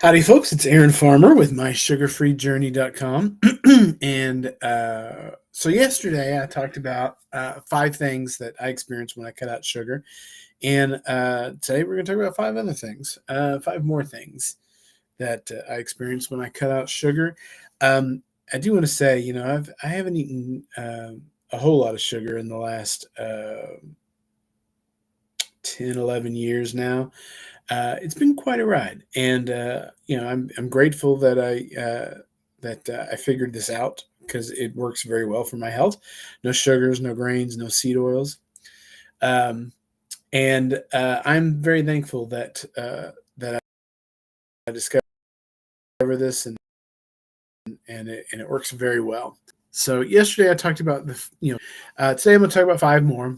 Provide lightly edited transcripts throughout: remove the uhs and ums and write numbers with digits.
Howdy, folks. It's Aaron Farmer with mysugarfreejourney.com. and so yesterday I talked about 5 things that I experienced when I cut out sugar. And today we're going to talk about 5 other things, 5 more things that I experienced when I cut out sugar. I do want to say, I haven't eaten a whole lot of sugar in the last 10, 11 years now. It's been quite a ride, and I'm grateful that I figured this out because it works very well for my health. No sugars, no grains, no seed oils, um, and I'm very thankful that I discovered this and it works very well. So yesterday I talked about today I'm going to talk about 5 more.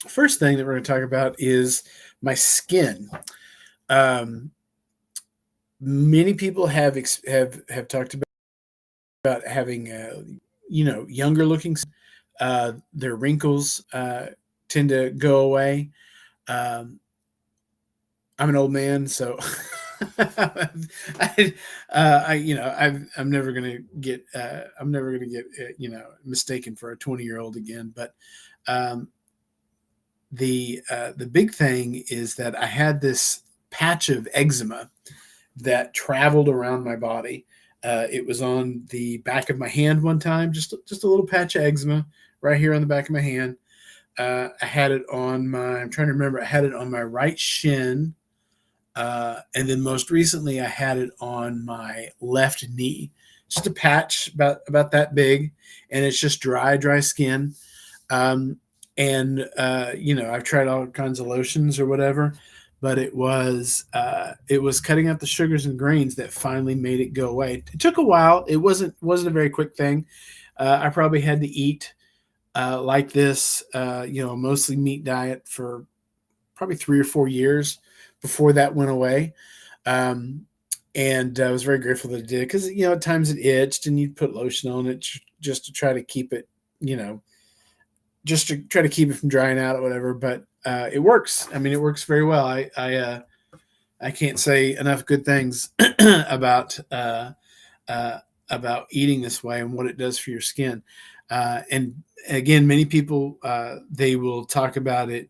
First thing that we're going to talk about is my skin. Um, Many people have talked about having younger looking. Their wrinkles tend to go away. Um, I'm an old man, so I'm never gonna get mistaken for a 20-year-old again. But um, the big thing is that I had this patch of eczema that traveled around my body. It was on the back of my hand one time, just a little patch of eczema right here on the back of my hand. I had it on my. I'm trying to remember. I had it on my right shin, and then most recently, I had it on my left knee. Just a patch about that big, and it's just dry skin. Um, and I've tried all kinds of lotions or whatever, but it was cutting out the sugars and grains that finally made it go away. It took a while. It wasn't a very quick thing. I probably had to eat like this, mostly meat diet for probably 3 or 4 years before that went away. Um, and I was very grateful that it did because at times it itched and you'd put lotion on it just to try to keep it, just to try to keep it from drying out or whatever. But it works. I mean, it works very well. I can't say enough good things about eating this way and what it does for your skin. And again, many people they will talk about it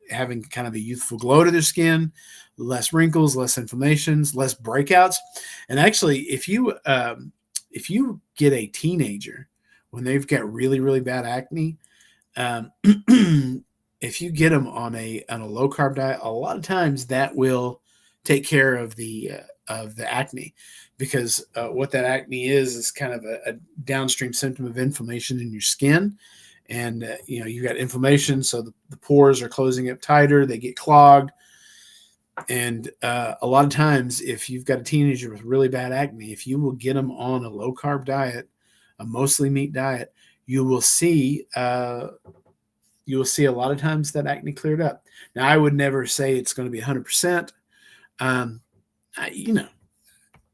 having kind of a youthful glow to their skin, less wrinkles, less inflammations, less breakouts. And actually, if you get a teenager when they've got really really bad acne, um, if you get them on a low carb diet, a lot of times that will take care of the acne, because what that acne is kind of a downstream symptom of inflammation in your skin. And you've got inflammation, so the pores are closing up tighter, they get clogged. And a lot of times, if you've got a teenager with really bad acne, if you will get them on a low carb diet, a mostly meat diet, you will see a lot of times that acne cleared up. Now, I would never say it's going to be 100%. Um,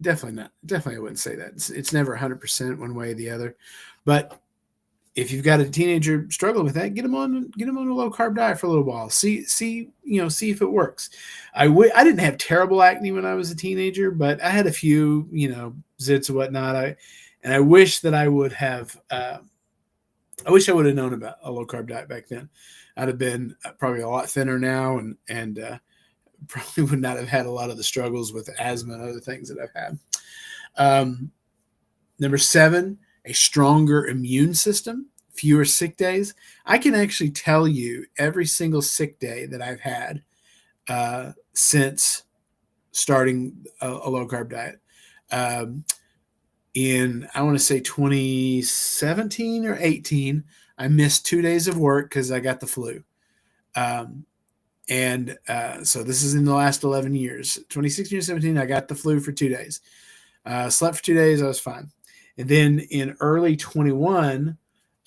Definitely not. Definitely, I wouldn't say that. It's never 100% one way or the other. But if you've got a teenager struggling with that, get them on a low carb diet for a little while. See if it works. I didn't have terrible acne when I was a teenager, but I had a few zits and whatnot. I wish that I would have. I wish I would have known about a low carb diet back then. I'd have been probably a lot thinner now, and probably would not have had a lot of the struggles with asthma and other things that I've had. Number 7, a stronger immune system, fewer sick days. I can actually tell you every single sick day that I've had since starting a low carb diet. In, I want to say 2017 or 18, I missed 2 days of work because I got the flu. And so this is in the last 11 years. 2016 or 17, I got the flu for 2 days. Slept for 2 days, I was fine. And then in early 21,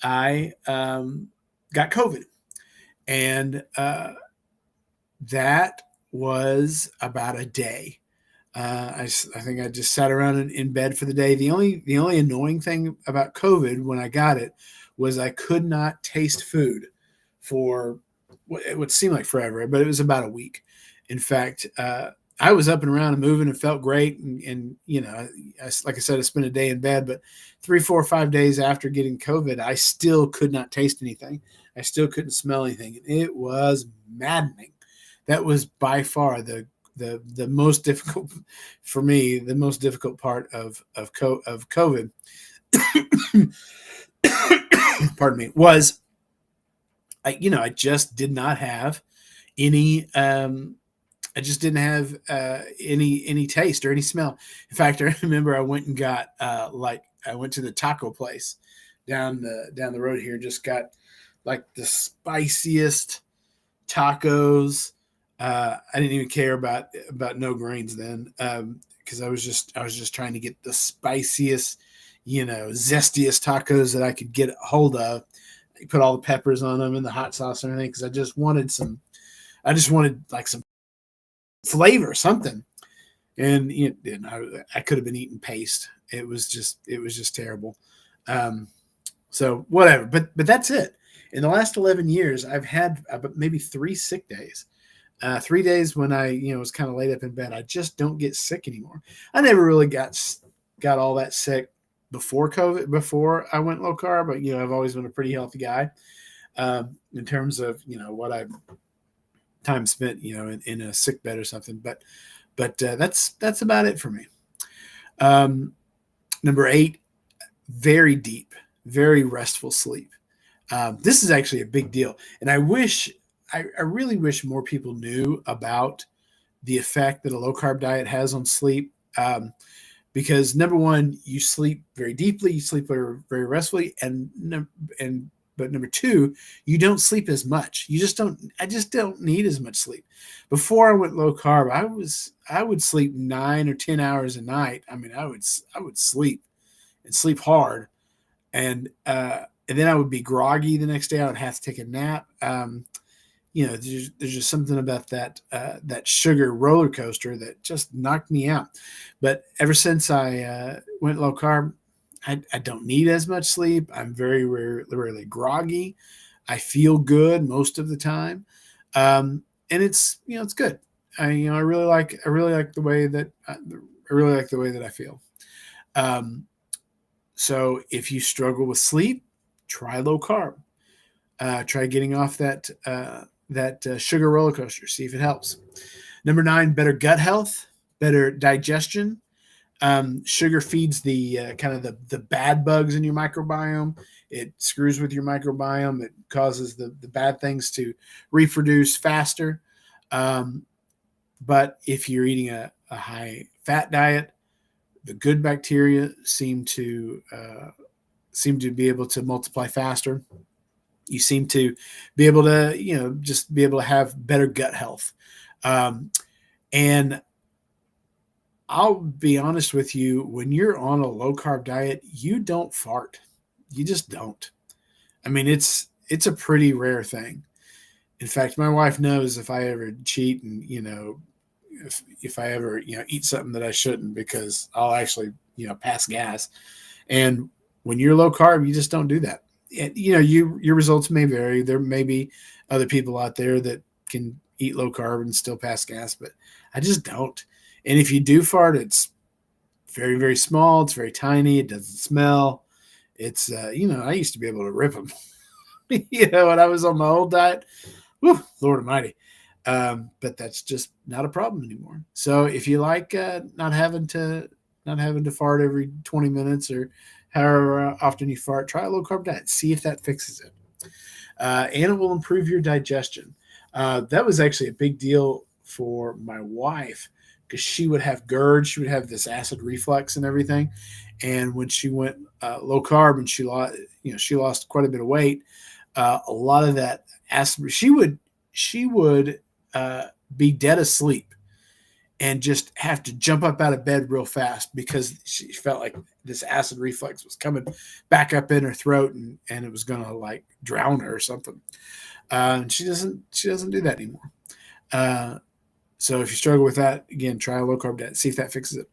I got COVID. And that was about a day. I think I just sat around in bed for the day. The only annoying thing about COVID when I got it was I could not taste food for what it would seem like forever, but it was about a week. In fact, I was up and around and moving and felt great. And you know, like I said, I spent a day in bed, but 3, 4, 5 days after getting COVID, I still could not taste anything. I still couldn't smell anything. It was maddening. That was by far the most difficult for me, the most difficult part of COVID. Pardon me, was I just did not have any I just didn't have any taste or any smell. In fact, I remember I went and got I went to the taco place down the road here. Just got like the spiciest tacos. I didn't even care about no grains then, because I was just trying to get the spiciest, zestiest tacos that I could get a hold of. I put all the peppers on them and the hot sauce and everything because I just wanted some. I just wanted like some flavor, something. And I could have been eating paste. It was just terrible. Um, so whatever, but that's it. In the last 11 years, I've had maybe 3 sick days. 3 days when I was kind of laid up in bed. I just don't get sick anymore. I never really got all that sick before COVID, before I went low carb. But I've always been a pretty healthy guy, in terms of what I time spent in a sick bed or something. But that's about it for me. Um, Number 8, very deep, very restful sleep. This is actually a big deal, and I really wish more people knew about the effect that a low carb diet has on sleep. Because number one, you sleep very deeply, you sleep very, very restfully, but number two, you don't sleep as much. I just don't need as much sleep. Before I went low carb, I would sleep 9 or 10 hours a night. I mean, I would sleep and sleep hard, and then I would be groggy the next day. I would have to take a nap. There's just something about that sugar roller coaster that just knocked me out. But ever since I went low carb, I don't need as much sleep. I'm very rarely groggy. I feel good most of the time, and it's good. I really like the way that I feel. Um, so if you struggle with sleep, try low carb. Try getting off that sugar roller coaster. See if it helps. Number 9, better gut health, better digestion. Sugar feeds the kind of the bad bugs in your microbiome. It screws with your microbiome. It causes the bad things to reproduce faster. But if you're eating a high fat diet, the good bacteria seem to be able to multiply faster. You seem to be able to, just be able to have better gut health. And I'll be honest with you, when you're on a low carb diet, you don't fart. You just don't. I mean, it's a pretty rare thing. In fact, my wife knows if I ever cheat and, if I ever, eat something that I shouldn't, because I'll actually, pass gas. And when you're low carb, you just don't do that. And, your results may vary. There may be other people out there that can eat low carb and still pass gas, but I just don't. And if you do fart, it's very, very small. It's very tiny. It doesn't smell. It's, I used to be able to rip them, when I was on my old diet. Whew, Lord Almighty. But that's just not a problem anymore. So if you like not having to fart every 20 minutes or however often you fart, try a low carb diet. See if that fixes it. And it will improve your digestion. That was actually a big deal for my wife, because she would have GERD. She would have this acid reflux and everything. And when she went low carb and she lost quite a bit of weight, a lot of that acid, she would be dead asleep and just have to jump up out of bed real fast because she felt like this acid reflux was coming back up in her throat and it was going to like drown her or something. And she doesn't do that anymore. So if you struggle with that, again, try a low carb diet, see if that fixes it.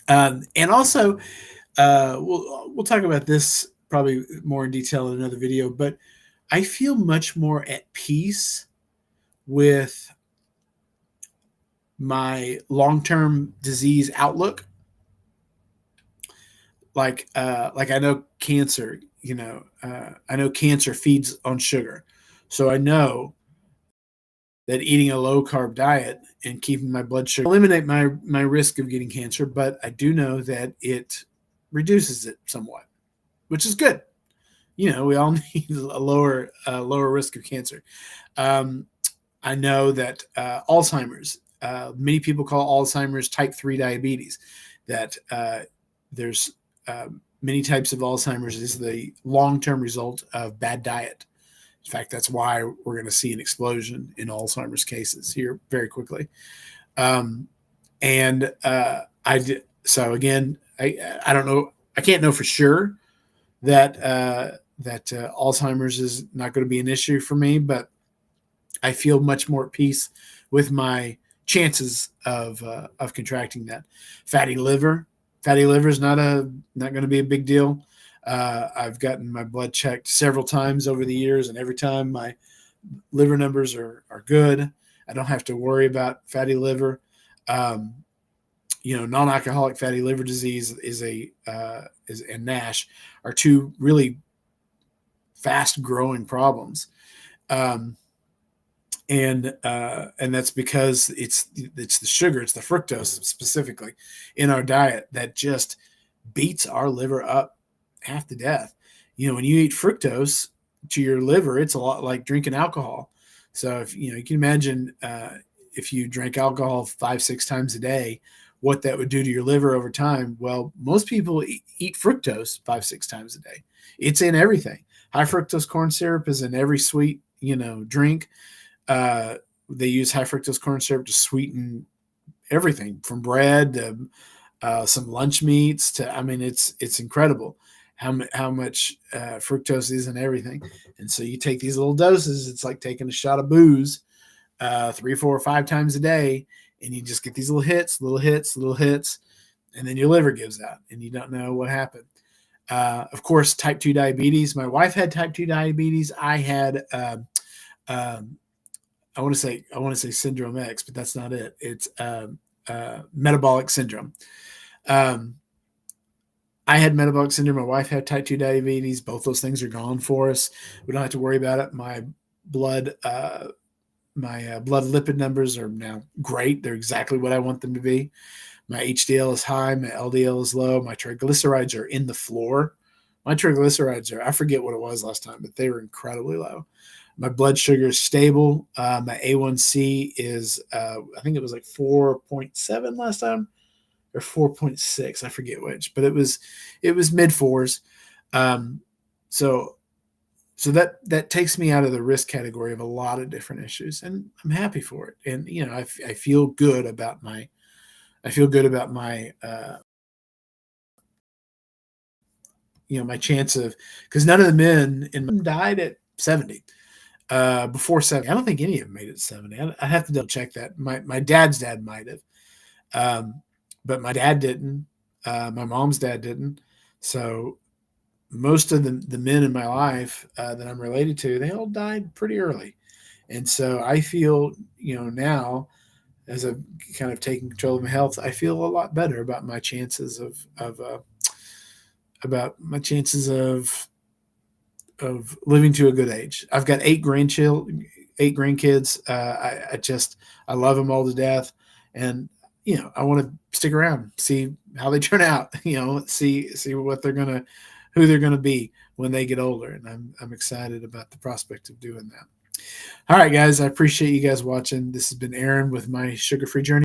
And also, we'll talk about this probably more in detail in another video, but I feel much more at peace with my long-term disease outlook. Like I know cancer, I know cancer feeds on sugar. So I know that eating a low carb diet and keeping my blood sugar eliminate my risk of getting cancer, but I do know that it reduces it somewhat, which is good. We all need a lower risk of cancer. Um, I know that Alzheimer's, many people call Alzheimer's type 3 diabetes, that there's many types of Alzheimer's is the long term result of bad diet. In fact, that's why we're going to see an explosion in Alzheimer's cases here very quickly. Um, and so again, I don't know, I can't know for sure that Alzheimer's is not going to be an issue for me, but I feel much more at peace with my chances of contracting that. Fatty liver, fatty liver is not going to be a big deal. I've gotten my blood checked several times over the years, and every time my liver numbers are good. I don't have to worry about fatty liver. Um, Non-alcoholic fatty liver disease and NASH are two really fast growing problems. And that's because it's the sugar, it's the fructose specifically in our diet that just beats our liver up half to death. When you eat fructose to your liver, it's a lot like drinking alcohol. So if you can imagine if you drank alcohol 5-6 times a day, what that would do to your liver over time. Well, most people eat fructose 5-6 times a day. It's in everything. High fructose corn syrup is in every sweet drink. They use high fructose corn syrup to sweeten everything from bread to some lunch meats to, it's incredible how much fructose is in everything. And so you take these little doses, it's like taking a shot of booze 3, 4, or 5 times a day, and you just get these little hits, and then your liver gives out and you don't know what happened. Of course, type 2 diabetes. My wife had type 2 diabetes. I had I want to say syndrome X, but that's not it. It's metabolic syndrome. I had metabolic syndrome. My wife had type 2 diabetes. Both those things are gone for us. We don't have to worry about it. My blood lipid numbers are now great. They're exactly what I want them to be. My HDL is high. My LDL is low. My triglycerides are in the floor. My triglycerides I forget what it was last time, but they were incredibly low. My blood sugar is stable. My A1C is, I think it was like 4.7 last time, or 4.6. I forget which, but it was mid fours. So that takes me out of the risk category of a lot of different issues, and I'm happy for it. And I feel good about my my chance of, because none of the men in my died at 70. Before 70, I don't think any of them made it 70. I have to double check that. My dad's dad might have, but my dad didn't. My mom's dad didn't. So most of the men in my life that I'm related to, they all died pretty early. And so I feel, now, as I've kind of taken control of my health, I feel a lot better about my chances of living to a good age. I've got 8 grandkids. I love them all to death, and I want to stick around, see how they turn out. See who they're gonna be when they get older, and I'm excited about the prospect of doing that. All right, guys, I appreciate you guys watching. This has been Aaron with my sugar-free journey.